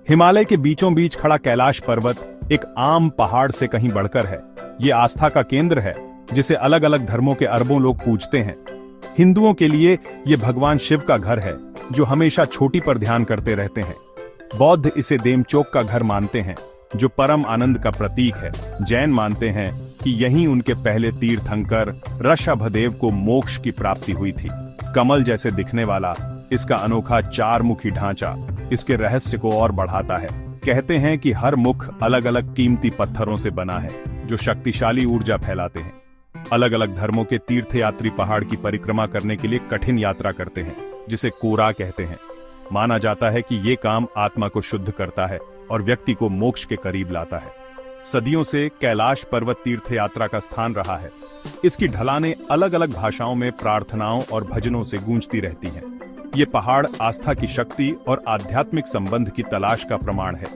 हिमालय के बीचों बीच खड़ा कैलाश पर्वत एक आम पहाड़ से कहीं बढ़कर है। ये आस्था का केंद्र है जिसे अलग अलग धर्मों के अरबों लोग पूजते हैं। हिंदुओं के लिए ये भगवान शिव का घर है जो हमेशा चोटी पर ध्यान करते रहते हैं। बौद्ध इसे देमचोक का घर मानते हैं जो परम आनंद का प्रतीक है। जैन मानते हैं कि यहीं उनके पहले तीर्थंकर ऋषभदेव को मोक्ष की प्राप्ति हुई थी। कमल जैसे दिखने वाला इसका अनोखा चार मुखी ढांचा इसके रहस्य को और बढ़ाता है। कहते हैं कि हर मुख अलग अलग कीमती पत्थरों से बना है जो शक्तिशाली ऊर्जा फैलाते हैं। अलग अलग धर्मों के तीर्थयात्री पहाड़ की परिक्रमा करने के लिए कठिन यात्रा करते हैं जिसे कोरा कहते हैं। माना जाता है कि ये काम आत्मा को शुद्ध करता है और व्यक्ति को मोक्ष के करीब लाता है। सदियों से कैलाश पर्वत तीर्थ यात्रा का स्थान रहा है। इसकी ढलानें अलग अलग भाषाओं में प्रार्थनाओं और भजनों से गूंजती रहती हैं। ये पहाड़ आस्था की शक्ति और आध्यात्मिक संबंध की तलाश का प्रमाण है।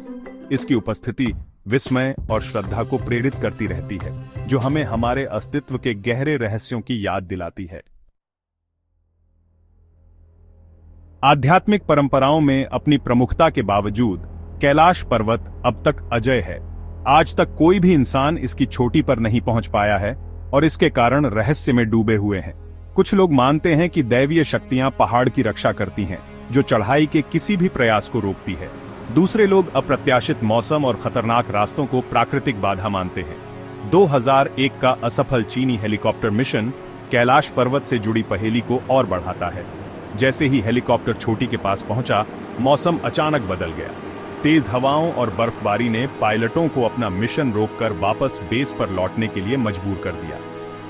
इसकी उपस्थिति विस्मय और श्रद्धा को प्रेरित करती रहती है जो हमें हमारे अस्तित्व के गहरे रहस्यों की याद दिलाती है। आध्यात्मिक परंपराओं में अपनी प्रमुखता के बावजूद कैलाश पर्वत अब तक अजेय है। आज तक कोई भी इंसान इसकी चोटी पर नहीं पहुंच पाया है और इसके कारण रहस्य में डूबे हुए हैं। कुछ लोग मानते हैं कि दैवीय शक्तियां पहाड़ की रक्षा करती हैं जो चढ़ाई के किसी भी प्रयास को रोकती है। दूसरे लोग अप्रत्याशित मौसम और खतरनाक रास्तों को प्राकृतिक बाधा मानते हैं। 2001 का असफल चीनी हेलीकॉप्टर मिशन कैलाश पर्वत से जुड़ी पहेली को और बढ़ाता है। जैसे ही हेलीकॉप्टर चोटी के पास पहुंचा, मौसम अचानक बदल गया। तेज हवाओं और बर्फबारी ने पायलटों को अपना मिशन रोककर वापस बेस पर लौटने के लिए मजबूर कर दिया।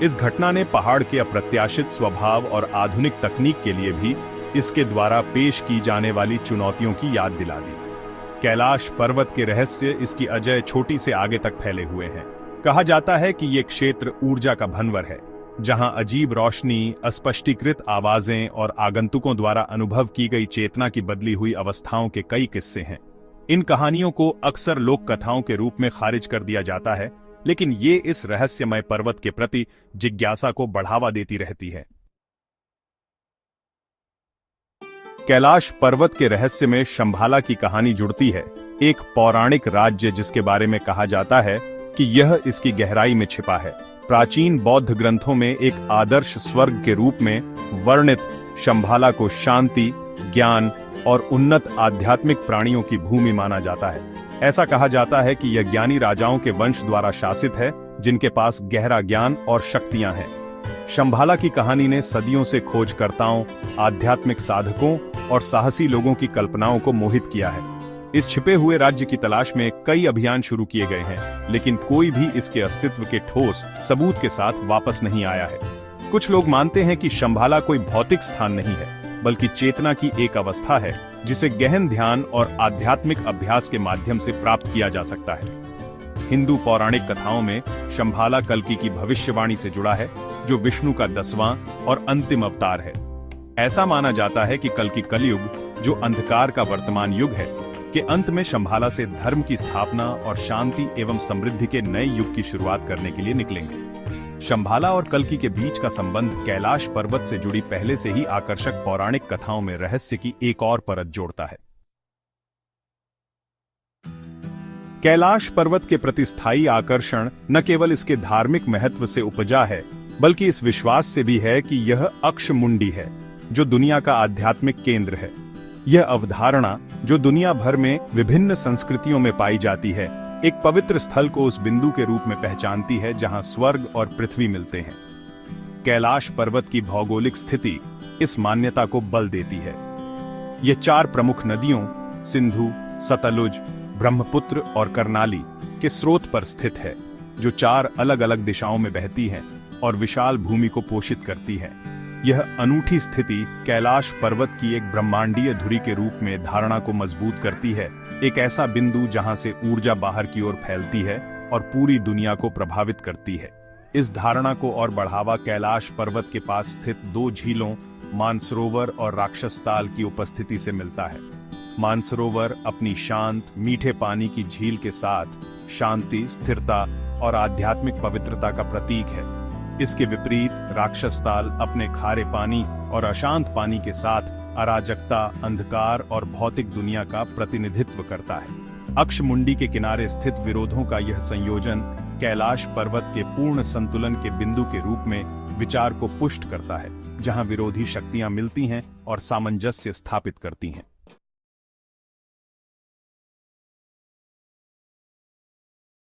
इस घटना ने पहाड़ के अप्रत्याशित स्वभाव और आधुनिक तकनीक के लिए भी इसके द्वारा पेश की जाने वाली चुनौतियों की याद दिला दी। कैलाश पर्वत के रहस्य इसकी अजेय चोटी से आगे तक फैले हुए हैं। कहा जाता है कि ये क्षेत्र ऊर्जा का भंवर है जहां अजीब रोशनी, अस्पष्टीकृत आवाजें और आगंतुकों द्वारा अनुभव की गई चेतना की बदली हुई अवस्थाओं के कई किस्से हैं। इन कहानियों को अक्सर लोक कथाओं के रूप में खारिज कर दिया जाता है, लेकिन ये इस रहस्यमय पर्वत के प्रति जिज्ञासा को बढ़ावा देती रहती है। कैलाश पर्वत के रहस्य में शंभाला की कहानी जुड़ती है, एक पौराणिक राज्य जिसके बारे में कहा जाता है कि यह इसकी गहराई में छिपा है। प्राचीन बौद्ध ग्रंथों में एक आदर्श स्वर्ग के रूप में वर्णित शंभाला को शांति, ज्ञान और उन्नत आध्यात्मिक प्राणियों की भूमि माना जाता है। ऐसा कहा जाता है कि यह ज्ञानी राजाओं के वंश द्वारा शासित है जिनके पास गहरा ज्ञान और शक्तियां हैं। शंभाला की कहानी ने सदियों से खोजकर्ताओं, आध्यात्मिक साधकों और साहसी लोगों की कल्पनाओं को मोहित किया है। इस छिपे हुए राज्य की तलाश में कई अभियान शुरू किए गए हैं, लेकिन कोई भी इसके अस्तित्व के ठोस सबूत के साथ वापस नहीं आया है। कुछ लोग मानते हैं कि शंभाला कोई भौतिक स्थान नहीं है, बल्कि चेतना की एक अवस्था है जिसे गहन ध्यान और आध्यात्मिक अभ्यास के माध्यम से प्राप्त किया जा सकता है। हिंदू पौराणिक कथाओं में शंभाला कल्कि की भविष्यवाणी से जुड़ा है, जो विष्णु का 10वां और अंतिम अवतार है। ऐसा माना जाता है कि कल्कि कलयुग, जो अंधकार का वर्तमान युग है, के अंत में शंभाला से धर्म की स्थापना और शांति एवं समृद्धि के नए युग की शुरुआत करने के लिए निकलेंगे। शंभाला और कल्कि के बीच का संबंध कैलाश पर्वत से जुड़ी पहले से ही आकर्षक पौराणिक कथाओं में रहस्य की एक और परत जोड़ता है। कैलाश पर्वत के प्रति स्थायी आकर्षण न केवल इसके धार्मिक महत्व से उपजा है, बल्कि इस विश्वास से भी है कि यह अक्षमुंडी है, जो दुनिया का आध्यात्मिक केंद्र है। यह अवधारणा, जो दुनिया भर में विभिन्न संस्कृतियों में पाई जाती है, एक पवित्र स्थल को उस बिंदु के रूप में पहचानती है जहां स्वर्ग और पृथ्वी मिलते हैं। कैलाश पर्वत की भौगोलिक स्थिति इस मान्यता को बल देती है। ये 4 प्रमुख नदियों सिंधु, सतलुज, ब्रह्मपुत्र और कर्नाली के स्रोत पर स्थित है, जो 4 अलग अलग दिशाओं में बहती हैं और विशाल भूमि को पोषित करती है। यह अनूठी स्थिति कैलाश पर्वत की एक ब्रह्मांडीय धुरी के रूप में धारणा को मजबूत करती है, एक ऐसा बिंदु जहां से ऊर्जा बाहर की ओर फैलती है और पूरी दुनिया को प्रभावित करती है। इस धारणा को और बढ़ावा कैलाश पर्वत के पास स्थित 2 झीलों मानसरोवर और राक्षसताल की उपस्थिति से मिलता है। मानसरोवर अपनी शांत, मीठे पानी की झील के साथ शांति, स्थिरता और आध्यात्मिक पवित्रता का प्रतीक है। इसके विपरीत राक्षसताल अपने खारे पानी और अशांत पानी के साथ अराजकता, अंधकार और भौतिक दुनिया का प्रतिनिधित्व करता है। अक्षमुंडी के किनारे स्थित विरोधों का यह संयोजन कैलाश पर्वत के पूर्ण संतुलन के बिंदु के रूप में विचार को पुष्ट करता है, जहां विरोधी शक्तियां मिलती हैं और सामंजस्य स्थापित करती हैं।